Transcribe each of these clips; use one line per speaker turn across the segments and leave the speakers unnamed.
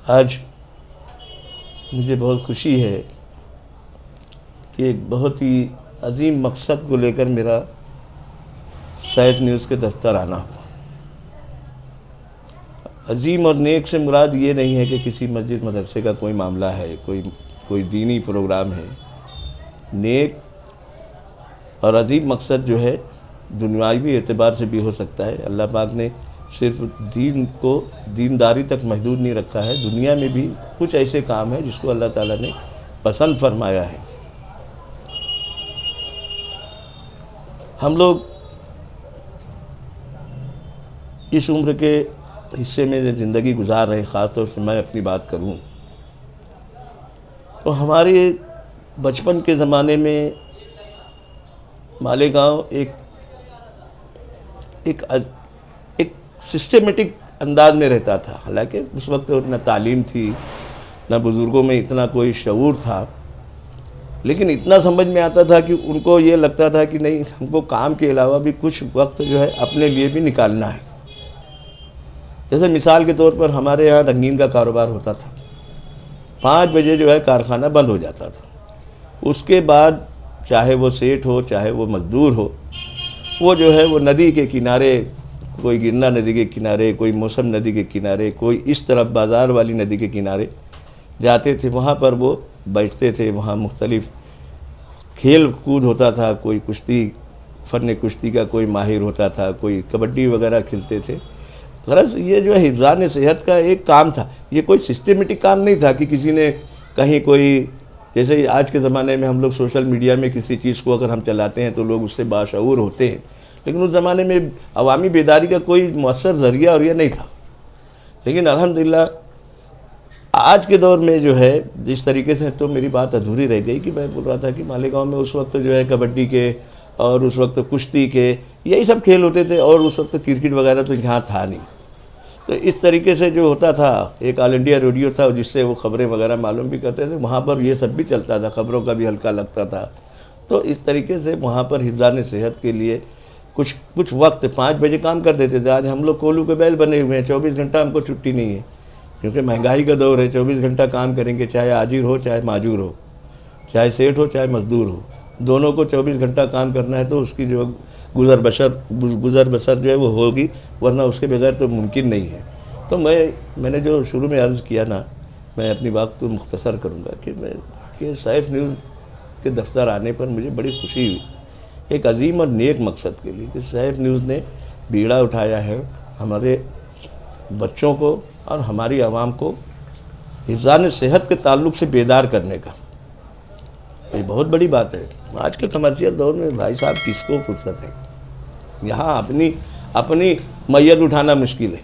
आज मुझे बहुत खुशी है कि एक बहुत ही अजीम मकसद को लेकर मेरा सैफ न्यूज़ के दफ्तर आना हुआ। अजीम और नेक से मुराद ये नहीं है कि किसी मस्जिद मदरसे का कोई मामला है, कोई दीनी प्रोग्राम है। नेक और अजीम मकसद जो है दुनियावी एतबार से भी हो सकता है। अल्लाह पाक ने सिर्फ दीन को दीनदारी तक महदूद नहीं रखा है, दुनिया में भी कुछ ऐसे काम हैं जिसको अल्लाह ताला ने पसंद फरमाया है। हम लोग इस उम्र के हिस्से में ज़िंदगी गुजार रहे, ख़ास तौर से मैं अपनी बात करूं तो हमारे बचपन के ज़माने में मालेगांव एक सिस्टमेटिक अंदाज में रहता था। हालांकि उस वक्त न तालीम थी, न बुज़ुर्गों में इतना कोई शऊर था, लेकिन इतना समझ में आता था कि उनको ये लगता था कि नहीं, हमको काम के अलावा भी कुछ वक्त जो है अपने लिए भी निकालना है। जैसे मिसाल के तौर पर हमारे यहाँ रंगीन का कारोबार होता था। 5 बजे जो है कारखाना बंद हो जाता था। उसके बाद चाहे वो सेठ हो, चाहे वो मज़दूर हो, वो जो है वो नदी के किनारे, कोई गिरना नदी के किनारे, कोई मौसम नदी के किनारे, कोई इस तरफ बाज़ार वाली नदी के किनारे जाते थे। वहाँ पर वो बैठते थे। वहाँ मुख्तलिफ़ खेल कूद होता था। कोई कुश्ती, फ़न कुश्ती का कोई माहिर होता था, कोई कबड्डी वगैरह खेलते थे। गरज ये जो है हिफ़्ज़ान सेहत का एक काम था। ये कोई सिस्टमेटिक काम नहीं था कि किसी ने कहीं कोई, जैसे आज के ज़माने में हम लोग सोशल मीडिया में किसी चीज़ को अगर हम चलाते हैं तो लोग उससे बाशऊर होते हैं, लेकिन उस ज़माने में अवामी बेदारी का कोई मौसर ज़रिया और ये नहीं था। लेकिन अल्हम्दुलिल्लाह आज के दौर में जो है जिस तरीके से, तो मेरी बात अधूरी रह गई कि मैं बोल रहा था कि मालेगांव में उस वक्त जो है कबड्डी के और उस वक्त कुश्ती के यही सब खेल होते थे, और उस वक्त क्रिकेट वगैरह तो यहाँ था नहीं। तो इस तरीके से जो होता था, एक ऑल इंडिया रेडियो था जिससे वो ख़बरें वगैरह मालूम भी करते थे, वहाँ पर ये सब भी चलता था, ख़बरों का भी हल्का लगता था। तो इस तरीके से वहाँ पर हिफ़्ज़ान सेहत के लिए कुछ वक्त 5 बजे काम कर देते थे। आज हम लोग कोलू के बैल बने हुए हैं, 24 घंटा हमको छुट्टी नहीं है, क्योंकि महंगाई का दौर है। 24 घंटा काम करेंगे, चाहे आजिर हो चाहे माजूर हो, चाहे सेठ हो चाहे मज़दूर हो, दोनों को 24 घंटा काम करना है। तो उसकी जो गुज़र बसर जो है वो होगी, वरना उसके बगैर तो मुमकिन नहीं है। तो मैंने जो शुरू में अर्ज़ किया ना, मैं अपनी बात तो मुख्तसर करूँगा कि सैफ न्यूज़ के दफ्तर आने पर मुझे बड़ी खुशी हुई, एक अजीम और नेक मकसद के लिए, कि सैफ न्यूज़ ने बीड़ा उठाया है हमारे बच्चों को और हमारी आवाम को हिफ़्ज़ान सेहत के ताल्लुक़ से बेदार करने का। ये बहुत बड़ी बात है। आज के कमर्शियल दौर में भाई साहब किसको फुर्सत है, यहाँ अपनी मैयत उठाना मुश्किल है।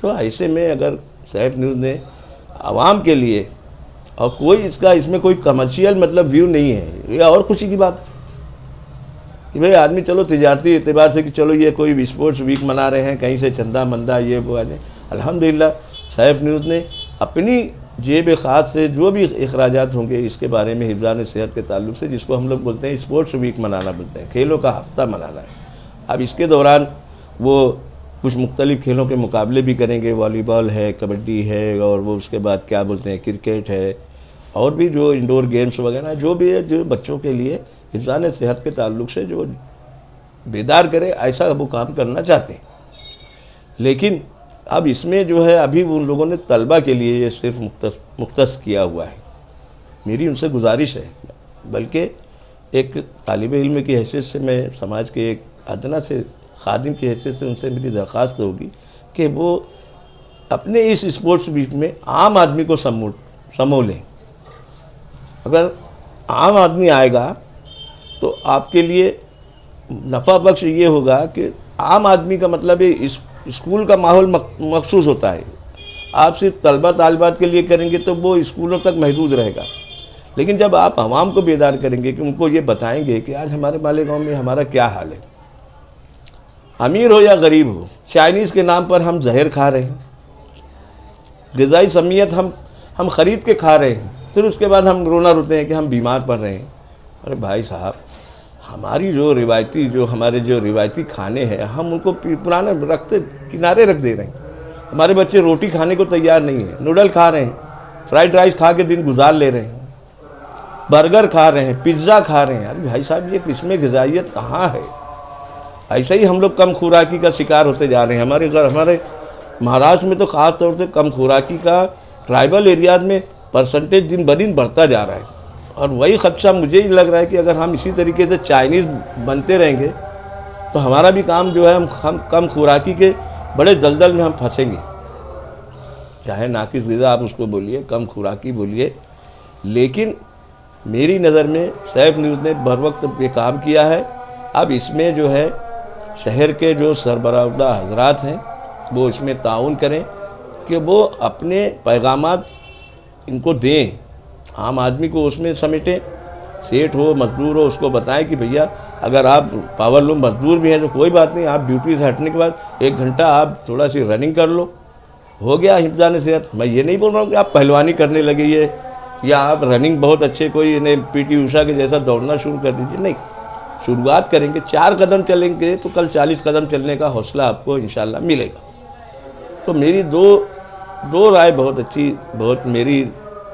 तो ऐसे में अगर सैफ न्यूज़ ने आवाम के लिए, और कोई इसमें कोई कमर्शियल मतलब व्यू नहीं है, ये और खुशी की बात है कि भाई आदमी चलो तिजारती एतबार से कि चलो ये कोई स्पोर्ट्स वीक मना रहे हैं, कहीं से चंदा मंदा ये वो आ जाए। अल्हम्दुलिल्लाह सैफ न्यूज़ ने अपनी जेब ख़ास से जो भी अखराजात होंगे इसके बारे में हिफ़्ज़ान सेहत के ताल्लुक़ से, जिसको हम लोग बोलते हैं स्पोर्ट्स वीक मनाना बोलते हैं, खेलों का हफ्ता मनाना है। अब इसके दौरान वो कुछ मुख्तलिफ़ खेलों के मुकाबले भी करेंगे, वॉलीबॉल है, कबड्डी है, और वो उसके बाद क्या बोलते हैं क्रिकेट है, और भी जो इंडोर गेम्स वगैरह जो भी है, जो बच्चों के लिए हिफ़्ज़ान सेहत के ताल्लुक़ से जो बेदार करे, ऐसा वो काम करना चाहते हैं। लेकिन अब इसमें जो है अभी उन लोगों ने तलबा के लिए ये सिर्फ मुख्तस किया हुआ है। मेरी उनसे गुजारिश है, बल्कि एक तालिब इल्म की हैसियत से, मैं समाज के एक अदना से खादिम की हैसियत से उनसे मेरी दरख्वास्त होगी कि वो अपने इस स्पोर्ट्स वीक में आम आदमी को समो लें। अगर आम आदमी आएगा तो आपके लिए नफ़ा बख्श ये होगा कि आम आदमी का मतलब है इस स्कूल का माहौल मखसूस होता है। आप सिर्फ तलबा तालिबात के लिए करेंगे तो वो स्कूलों तक महदूद रहेगा, लेकिन जब आप आवाम को बेदार करेंगे कि उनको ये बताएंगे कि आज हमारे मालेगांव में हमारा क्या हाल है, अमीर हो या गरीब हो, चाइनीज़ के नाम पर हम जहर खा रहे हैं, ग़िज़ाई समियत हम ख़रीद के खा रहे हैं, फिर उसके बाद हम रोना रोते हैं कि हम बीमार पड़ रहे हैं। अरे भाई साहब, हमारी हमारे जो रिवायती खाने हैं हम उनको पुराने किनारे रख दे रहे हैं। हमारे बच्चे रोटी खाने को तैयार नहीं है, नूडल खा रहे हैं, फ्राइड राइस खा के दिन गुजार ले रहे हैं, बर्गर खा रहे हैं, पिज़्ज़ा खा रहे हैं। अरे भाई साहब, ये इसमें ग़िज़ाइयत कहाँ है? ऐसे ही हम लोग कम खुराकी का शिकार होते जा रहे हैं। हमारे महाराष्ट्र में तो ख़ास तौर से कम खुराकी का ट्राइबल एरियाज में परसेंटेज दिन ब दिन बढ़ता जा रहा है। और वही खदशा मुझे ही लग रहा है कि अगर हम इसी तरीके से चाइनीज़ बनते रहेंगे तो हमारा भी काम जो है, हम कम खुराकी के बड़े दलदल में हम फंसेंगे। चाहे नाकिस ग़िज़ा आप उसको बोलिए, कम खुराकी बोलिए, लेकिन मेरी नज़र में सैफ न्यूज़ ने बर वक्त ये काम किया है। अब इसमें जो है शहर के जो सरबराहदा हजरात हैं वो इसमें ताउन करें कि वो अपने पैगामात इनको दें, आम आदमी को उसमें समेटें। सेठ हो, मजदूर हो, उसको बताएं कि भैया अगर आप पावर लूम मजदूर भी हैं तो कोई बात नहीं, आप ड्यूटी से हटने के बाद 1 घंटा आप थोड़ा सी रनिंग कर लो, हो गया हिफ्ज़ान सेहत। मैं ये नहीं बोल रहा हूँ कि आप पहलवानी करने लगिए या आप रनिंग बहुत अच्छे कोई इन्हें पीटी उषा के जैसा दौड़ना शुरू कर दीजिए, नहीं। शुरुआत करेंगे, 4 कदम चलेंगे तो कल 40 कदम चलने का हौसला आपको इंशाल्लाह मिलेगा। तो मेरी दो राय बहुत अच्छी, बहुत मेरी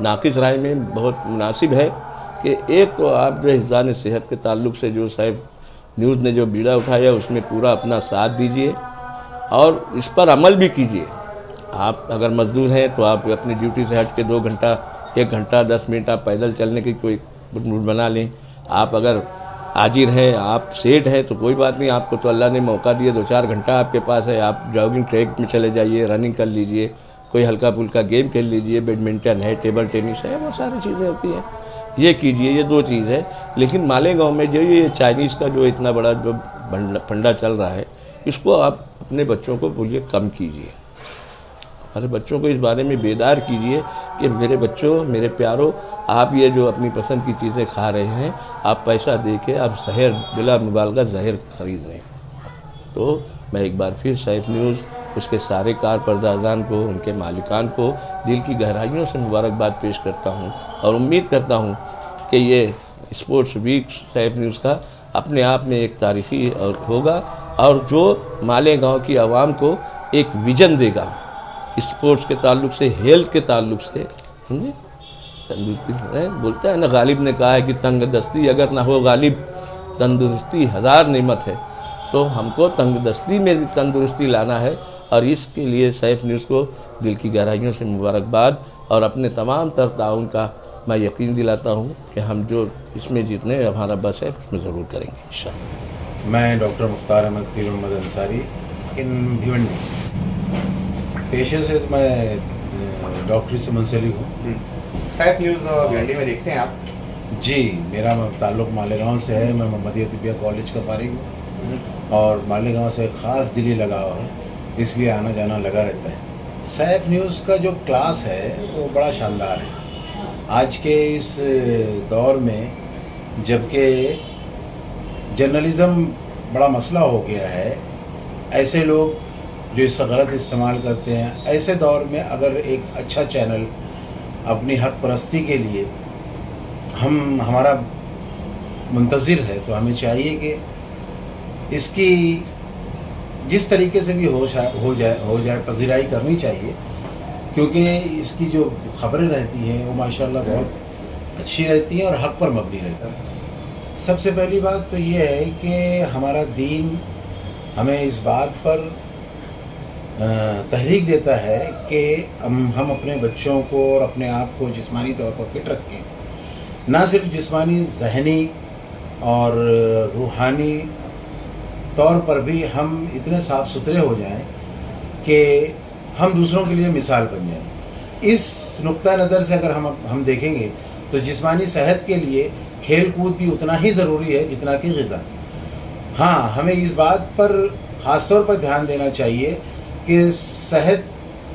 नाकिस राय में बहुत मुनासिब है कि एक तो आप जो हिफ्ज़ान सेहत के ताल्लुक़ से जो सैफ न्यूज़ ने जो बीड़ा उठाया उसमें पूरा अपना साथ दीजिए और इस पर अमल भी कीजिए। आप अगर मजदूर हैं तो आप अपनी ड्यूटी से हट के 2 घंटा, 1 घंटा 10 मिनट आप पैदल चलने की कोई रूट बना लें। आप अगर हाजिर हैं, आप सेठ हैं तो कोई बात नहीं, आपको तो अल्लाह ने मौका दिया, 2-4 घंटा आपके पास है, आप जॉगिंग ट्रैक में चले जाइए, रनिंग कर लीजिए, कोई हल्का फुल्का गेम खेल लीजिए, बैडमिंटन है, टेबल टेनिस है, बहुत सारी चीज़ें होती हैं, ये कीजिए। ये 2 चीज़ है। लेकिन मालेगांव में जो ये चाइनीज़ का जो इतना बड़ा जो फंडा चल रहा है, इसको आप अपने बच्चों को बोलिए कम कीजिए, हमारे बच्चों को इस बारे में बेदार कीजिए कि मेरे बच्चों, मेरे प्यारों, आप ये जो अपनी पसंद की चीज़ें खा रहे हैं, आप पैसा दे के आप जहर, बिला मुबालगा जहर खरीद रहे हैं। तो मैं एक बार फिर सैफ न्यूज़, उसके सारे कारपर्दाजान को, उनके मालिकान को दिल की गहराइयों से मुबारकबाद पेश करता हूँ और उम्मीद करता हूँ कि ये स्पोर्ट्स वीक सैफ न्यूज़ का अपने आप में एक तारीख़ी और होगा और जो मालेगांव की आवाम को एक विज़न देगा स्पोर्ट्स के ताल्लुक़ से, हेल्थ के ताल्लुक़ से, समझे। तंदुरुस्ती है, बोलता है ना, गालिब ने कहा है कि तंगदस्ती अगर ना हो गालिब, तंदुरुस्ती 1000 नेमत है। तो हमको तंगदस्ती में तंदुरुस्ती लाना है और इसके लिए सैफ न्यूज़ को दिल की गहराइयों से मुबारकबाद और अपने तमाम तर ताउन का मैं यकीन दिलाता हूँ कि हम जो इसमें जितने हमारा बस है उसमें ज़रूर करेंगे इंशाअल्लाह।
मैं डॉक्टर मुख्तार अहमद पीर मोहम्मद अंसारी इन भिवंडी पेशे से मैं डॉक्टरी से मुंसलिक हूँ।
सैफ न्यूज़ भिवंडी में देखते हैं आप?
जी, मेरा ताल्लुक़ मालेगांव से है। मैं मोहम्मदिया तिबिया कॉलेज का फारिग हूँ और मालेगांव से ख़ास दिली लगाव है, इसलिए आना जाना लगा रहता है। सैफ न्यूज़ का जो क्लास है वो बड़ा शानदार है। आज के इस दौर में जबकि जर्नलिज़म बड़ा मसला हो गया है, ऐसे लोग जो इसका गलत इस्तेमाल करते हैं, ऐसे दौर में अगर एक अच्छा चैनल अपनी हक परस्ती के लिए हमारा मुंतज़िर है तो हमें चाहिए कि इसकी जिस तरीके से भी हो जाए पजीराई करनी चाहिए, क्योंकि इसकी जो ख़बरें रहती हैं वो माशाल्लाह बहुत अच्छी रहती हैं और हक़ पर मबनी रहती है। सबसे पहली बात तो ये है कि हमारा दीन हमें इस बात पर तहरीक देता है कि हम अपने बच्चों को और अपने आप को जिस्मानी तौर पर फिट रखें, ना सिर्फ जिस्मानी, ज़हनी और रूहानी तौर पर भी हम इतने साफ़ सुथरे हो जाएं कि हम दूसरों के लिए मिसाल बन जाएं। इस नुक्ता नज़र से अगर हम देखेंगे तो जिस्मानी सेहत के लिए खेल कूद भी उतना ही ज़रूरी है जितना कि ग़िज़ा। हाँ, हमें इस बात पर ख़ास तौर पर ध्यान देना चाहिए कि सेहत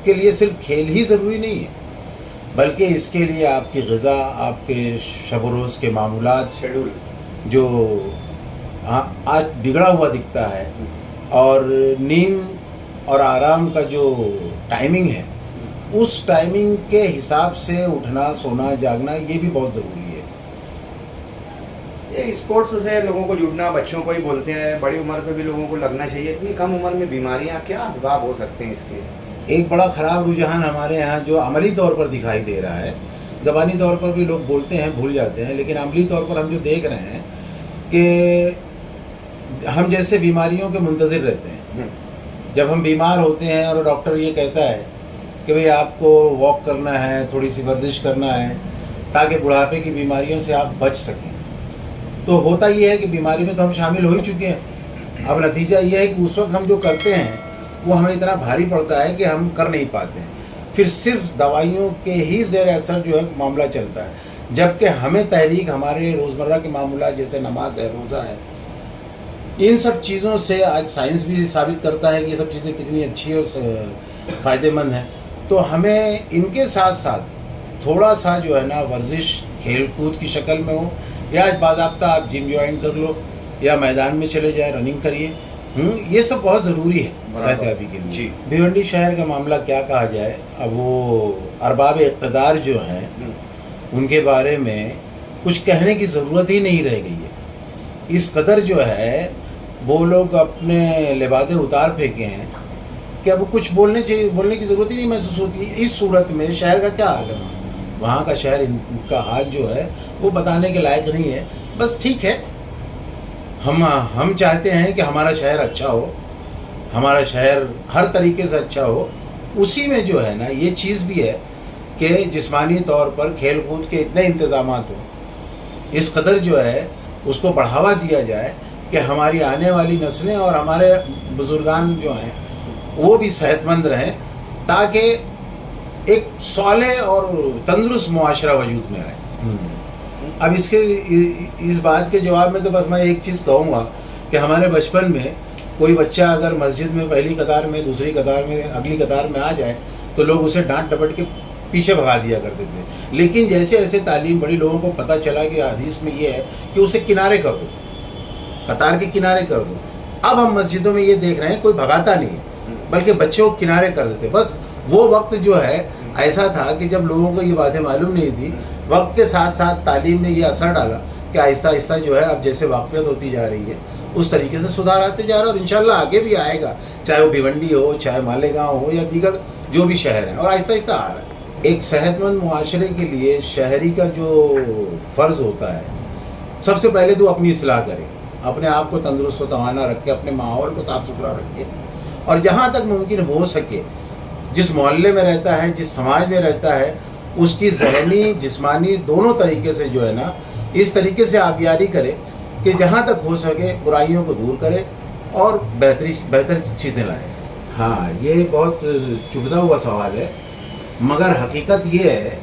के लिए सिर्फ खेल ही ज़रूरी नहीं है, बल्कि इसके लिए आपकी ग़िज़ा, आपके शब रोज़ के मामूलात,
शेड्यूल
जो आज बिगड़ा हुआ दिखता है, और नींद और आराम का जो टाइमिंग है, उस टाइमिंग के हिसाब से उठना, सोना, जागना, ये भी बहुत ज़रूरी है।
ये स्पोर्ट्स से लोगों को जुड़ना, बच्चों को ही बोलते हैं, बड़ी उम्र पे भी लोगों को लगना चाहिए। इतनी कम उम्र में बीमारियां, क्या असबाब हो सकते हैं इसके?
एक बड़ा ख़राब रुझान हमारे यहाँ जो अमली तौर पर दिखाई दे रहा है, ज़बानी तौर पर भी लोग बोलते हैं, भूल जाते हैं, लेकिन अमली तौर पर हम जो देख रहे हैं कि हम जैसे बीमारियों के मुंतज़िर रहते हैं। जब हम बीमार होते हैं और डॉक्टर ये कहता है कि भाई आपको वॉक करना है, थोड़ी सी वर्जिश करना है ताकि बुढ़ापे की बीमारियों से आप बच सकें, तो होता ये है कि बीमारी में तो हम शामिल हो ही चुके हैं। अब नतीजा ये है कि उस वक्त हम जो करते हैं वो हमें इतना भारी पड़ता है कि हम कर नहीं पाते हैं। फिर सिर्फ दवाइयों के ही ज़ेर असर जो है मामला चलता है, जबकि हमें तहरीक हमारे रोज़मर्रा के मामूला जैसे नमाज है, रोज़ा है, इन सब चीज़ों से आज साइंस भी साबित करता है कि ये सब चीज़ें कितनी अच्छी और फ़ायदेमंद हैं। तो हमें इनके साथ साथ थोड़ा सा जो है ना वर्जिश खेल कूद की शक्ल में हो, या बाज़ाब्ता आप जिम ज्वाइन कर लो या मैदान में चले जाए, रनिंग करिए। ये सब बहुत ज़रूरी है सेहतयाबी के लिए। भिवंडी शहर का मामला क्या कहा जाए, अब वो अरबाब इक़्तिदार जो हैं उनके बारे में कुछ कहने की ज़रूरत ही नहीं रह गई है। इस कदर जो है वो लोग अपने लिबादे उतार फेंके हैं कि अब कुछ बोलने की ज़रूरत ही नहीं महसूस होती है। इस सूरत में शहर का क्या हाल है, वहाँ का शहर इनका हाल जो है वो बताने के लायक नहीं है। बस ठीक है, हम चाहते हैं कि हमारा शहर अच्छा हो, हमारा शहर हर तरीके से अच्छा हो। उसी में जो है ना ये चीज़ भी है कि जिस्मानी तौर पर खेल कूद के इतने इंतज़ामात हों, इस कदर जो है उसको बढ़ावा दिया जाए कि हमारी आने वाली नस्लें और हमारे बुज़ुर्गान जो हैं वो भी सेहतमंद रहें, ताकि एक सालेह और तंदुरुस्त मुआशरा वजूद में आए। अब इस बात के जवाब में तो बस मैं एक चीज़ कहूँगा कि हमारे बचपन में कोई बच्चा अगर मस्जिद में पहली कतार में, दूसरी कतार में, अगली कतार में आ जाए तो लोग उसे डांट डपट के पीछे भगा दिया करते थे। लेकिन जैसे जैसे तालीम बढ़ी, लोगों को पता चला कि हदीस में ये है कि उसे किनारे कर दो, कतार के किनारे कर दो। अब हम मस्जिदों में ये देख रहे हैं कोई भगाता नहीं है, बल्कि बच्चों को किनारे कर देते। बस वो वक्त जो है ऐसा था कि जब लोगों को ये बातें मालूम नहीं थी, वक्त के साथ साथ तालीम ने ये असर डाला कि आहिस्ता आहिस्ता जो है अब जैसे वाक़फ़ियत होती जा रही है उस तरीके से सुधार आते जा रहा है, और इंशाल्लाह आगे भी आएगा, चाहे वो भिवंडी हो, चाहे मालेगांव हो या दीगर जो भी शहर हैं, और आहिस्ता आहिस्ता आ रहा है। एक सेहतमंद मुआशरे के लिए शहरी का जो फ़र्ज़ होता है, सबसे पहले तो अपनी इस्लाह करें, अपने आप को तंदुरुस्त व तवाना रख के, अपने माहौल को साफ़ सुथरा रखें, और जहाँ तक मुमकिन हो सके जिस मोहल्ले में रहता है, जिस समाज में रहता है, उसकी ज़हनी जिस्मानी दोनों तरीके से जो है ना इस तरीके से आबियारी करे कि जहाँ तक हो सके बुराइयों को दूर करे और बेहतर चीज़ें लाए। हाँ, ये बहुत चुभता हुआ सवाल है, मगर हकीकत ये है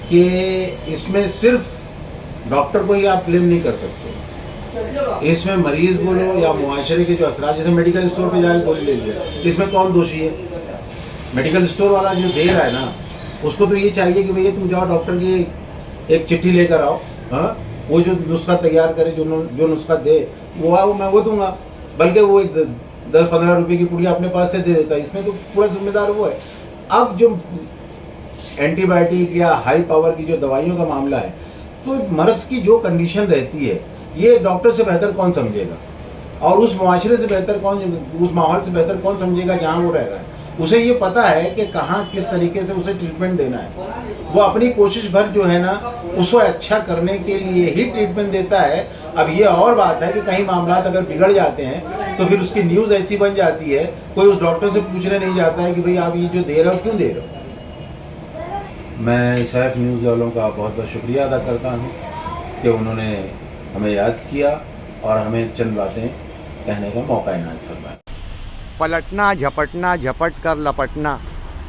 कि इसमें सिर्फ डॉक्टर को ही आप ब्लेम नहीं कर सकते। इसमें मरीज़ बोलो या मुआशरे के जो असरात, जैसे मेडिकल स्टोर पे जाके गोली ले लिया, इसमें कौन दोषी है? मेडिकल स्टोर वाला जो दे रहा है ना, उसको तो ये चाहिए कि भैया तुम जाओ डॉक्टर की एक चिट्ठी लेकर आओ, हाँ, वो जो नुस्खा तैयार करे, जो नुस्खा दे वो आओ, मैं वो दूंगा, बल्कि वो एक 10-15 रुपए की पुड़िया अपने पास से दे देता है। इसमें तो पूरा जिम्मेदार वो है। अब जो एंटीबायोटिक या हाई पावर की जो दवाइयों का मामला है, तो मर्ज़ की जो कंडीशन रहती है ये डॉक्टर से बेहतर कौन समझेगा, और उस मुआशरे से बेहतर कौन, उस माहौल से बेहतर कौन समझेगा जहाँ वो रह रहा है। उसे ये पता है कि कहाँ किस तरीके से उसे ट्रीटमेंट देना है। वो अपनी कोशिश भर जो है ना उसको अच्छा करने के लिए ही ट्रीटमेंट देता है। अब ये और बात है कि कहीं मामला अगर बिगड़ जाते हैं तो फिर उसकी न्यूज़ ऐसी बन जाती है, कोई उस डॉक्टर से पूछने नहीं जाता है कि भाई आप ये जो दे रहे हो क्यों दे रहे हो। मैं सैफ न्यूज़ वालों का बहुत बहुत शुक्रिया अदा करता हूँ कि उन्होंने हमें याद किया और हमें चंद बातें कहने का मौका इनायत फरमाया।
पलटना झपटना झपट कर लपटना,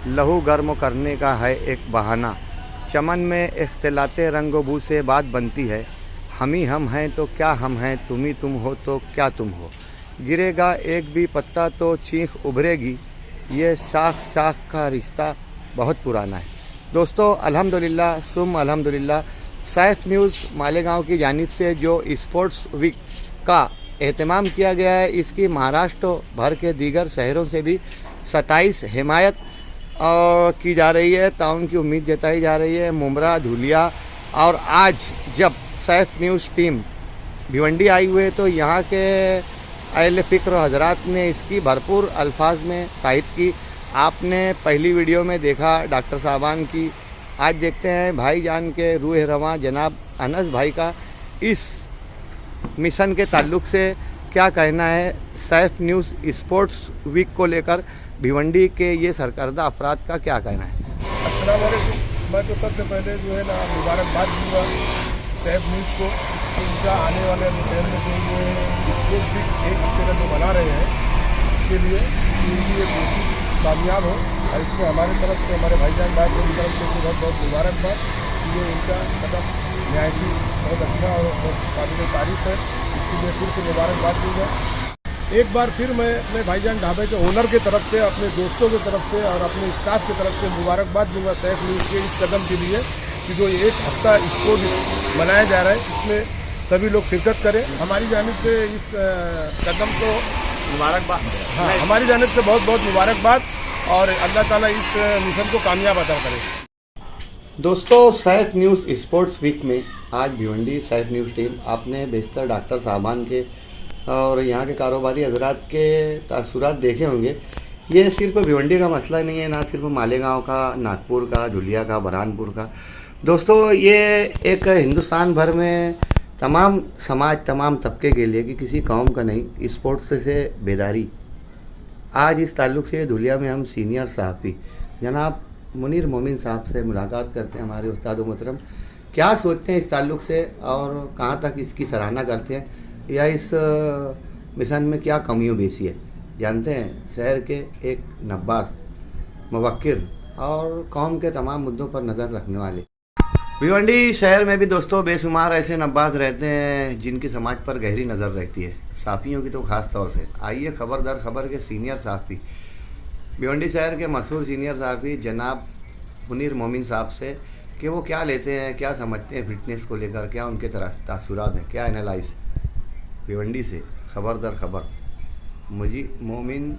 लहू गर्म करने का है एक बहाना। चमन में इख्तिलाते रंगो बू से बात बनती है, हम ही हम हैं तो क्या हम हैं, तुम ही तुम हो तो क्या तुम हो। गिरेगा एक भी पत्ता तो चीख उभरेगी, ये साख साख का रिश्ता बहुत पुराना है। दोस्तों, अल्हम्दुलिल्लाह सुम अल्हम्दुलिल्लाह, सैफ न्यूज़ मालेगांव की जानिब से जो स्पोर्ट्स वीक का एहतमाम किया गया है, इसकी महाराष्ट्र भर के दीगर शहरों से भी 27 हिमायत की जा रही है, ताउन की उम्मीद जताई जा रही है। मुमरा, धुलिया, और आज जब सैफ न्यूज़ टीम भिवंडी आई हुई है तो यहाँ के अहले फ़िक्र हजरात ने इसकी भरपूर अल्फाज में तायद की आपने पहली वीडियो में देखा डॉक्टर साहबान की, आज देखते हैं भाईजान के रूह रवां जनाब अनस भाई का इस मिशन के ताल्लुक़ से क्या कहना है। सैफ न्यूज़ स्पोर्ट्स वीक को लेकर भिवंडी के ये सरकर्दा अफराद का क्या कहना है।
अस्सलाम वालेकुम। मैं तो सबसे पहले जो है ना मुबारकबाद दूँगा सैफ न्यूज़ को, इनका आने वाले टाइम में जो ये स्पोर्ट्स वीक एक हफ्ते का जो बना रहे हैं इसके लिए इनकी ये कोशिश कामयाब हो, और इसमें हमारे तरफ से हमारे भाईजान भाई की तरफ से बहुत बहुत मुबारकबाद। ये इनका कदम न्यायी बहुत अच्छा और बहुत काबिल तारीफ है, इसके लिए फिर से मुबारकबाद दूँगा। एक बार फिर मैं अपने भाईजान ढाबे के ओनर की तरफ से, अपने दोस्तों की तरफ से और अपने स्टाफ की तरफ से मुबारकबाद दूंगा सैफ न्यूज़ के इस कदम के लिए कि जो एक हफ्ता स्पोर्ट मनाया जा रहा है इसमें सभी लोग शिरकत करें। हमारी जानिब से इस कदम को मुबारकबाद। हाँ, हमारी जानिब से बहुत बहुत मुबारकबाद और अल्लाह ताला इस मिशन को कामयाब अता करे।
दोस्तों, सैफ न्यूज़ स्पोर्ट्स वीक में आज भिवंडी सैफ न्यूज़ टीम आपने बेशतर डॉक्टर साहबान के और यहाँ के कारोबारी हजरात के तासुरात देखे होंगे। ये सिर्फ भिवंडी का मसला नहीं है, ना सिर्फ मालेगांव का, नागपुर का, धुलिया का, बरहानपुर का। दोस्तों, ये एक हिंदुस्तान भर में तमाम समाज, तमाम तबके के लिए कि किसी कौम का नहीं, स्पोर्ट्स से बेदारी। आज इस ताल्लुक़ से धुलिया में हम सीनियर सहाफ़ी जनाब मुनीर मोमिन साहब से मुलाकात करते हैं। हमारे उस्ताद मोहतरम क्या सोचते हैं इस ताल्लुक़ से और कहाँ तक इसकी सराहना करते हैं या इस मिशन में क्या कमियों बेसी है, जानते हैं। शहर के एक नब्बास, मुवक्किर और कौम के तमाम मुद्दों पर नज़र रखने वाले भिवंडी शहर में भी दोस्तों बेशुमार ऐसे नब्बास रहते हैं जिनकी समाज पर गहरी नज़र रहती है, साफ़ियों की तो ख़ास तौर से। आइए खबर दर खबर के सीनियर सहाफ़ी, भिवंडी शहर के मशहूर सीनियर सहाफ़ी जनाब मुनीर मोमिन साहब से कि वो क्या लेते हैं, क्या समझते हैं फिटनेस को लेकर, क्या उनके तासुरात हैं, क्या एनालाइज। भिवंडी से खबर दर खबर मुझी मोमिन।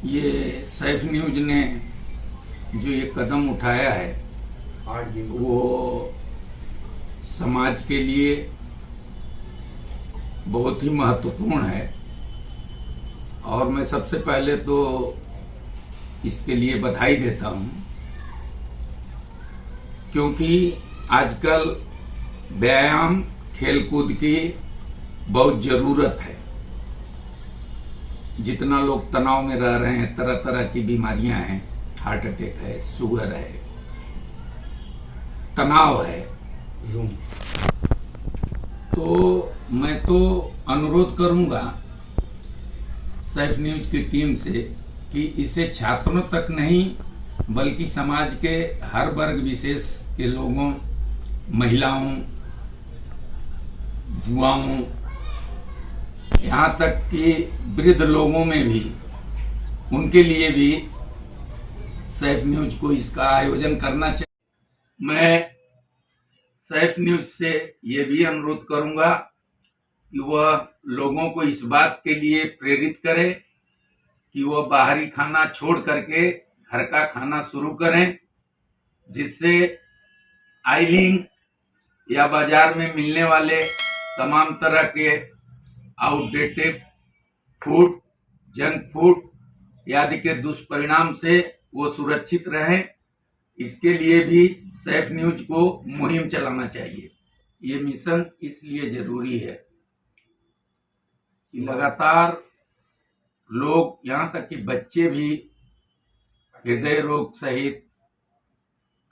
ये सैफ न्यूज़ ने जो ये कदम उठाया है वो समाज के लिए बहुत ही महत्वपूर्ण है और मैं सबसे पहले तो इसके लिए बधाई देता हूँ, क्योंकि आजकल व्यायाम खेलकूद की बहुत ज़रूरत है। जितना लोग तनाव में रह रहे हैं, तरह तरह की बीमारियां हैं, हार्ट अटैक है, शुगर है, तनाव है, तो मैं तो अनुरोध करूंगा सैफ न्यूज़ की टीम से कि इसे छात्रों तक नहीं बल्कि समाज के हर वर्ग विशेष के लोगों, महिलाओं, युवाओं, यहाँ तक कि वृद्ध लोगों में भी, उनके लिए भी सैफ न्यूज़ को इसका आयोजन करना चाहिए। मैं सैफ न्यूज़ से ये भी अनुरोध करूंगा कि वह लोगों को इस बात के लिए प्रेरित करे कि वह बाहरी खाना छोड़ करके घर का खाना शुरू करें, जिससे आइलिंग या बाजार में मिलने वाले तमाम तरह के आउटडेटेड फूड, जंक फूड आदि के दुष्परिणाम से वो सुरक्षित रहें। इसके लिए भी सैफ न्यूज़ को मुहिम चलाना चाहिए। ये मिशन इसलिए जरूरी है कि लगातार लोग, यहाँ तक कि बच्चे भी हृदय रोग सहित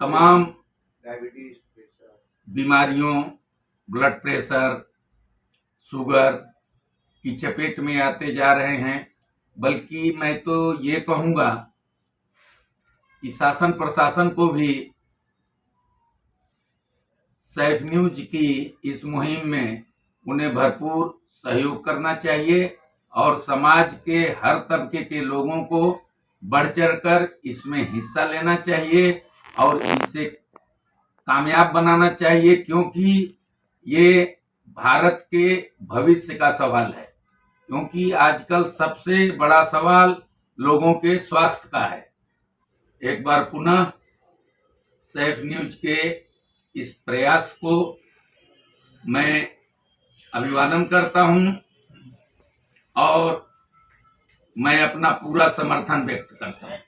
तमाम बीमारियों, ब्लड प्रेशर, शुगर की चपेट में आते जा रहे हैं। बल्कि मैं तो ये कहूँगा कि शासन प्रशासन को भी सैफ न्यूज़ की इस मुहिम में उन्हें भरपूर सहयोग करना चाहिए और समाज के हर तबके के लोगों को बढ़ चढ़कर इसमें हिस्सा लेना चाहिए और इसे कामयाब बनाना चाहिए, क्योंकि ये भारत के भविष्य का सवाल है। क्योंकि आजकल सबसे बड़ा सवाल लोगों के स्वास्थ्य का है। एक बार पुनः सैफ न्यूज़ के इस प्रयास को मैं अभिवादन करता हूं और मैं अपना पूरा समर्थन व्यक्त करता हूं।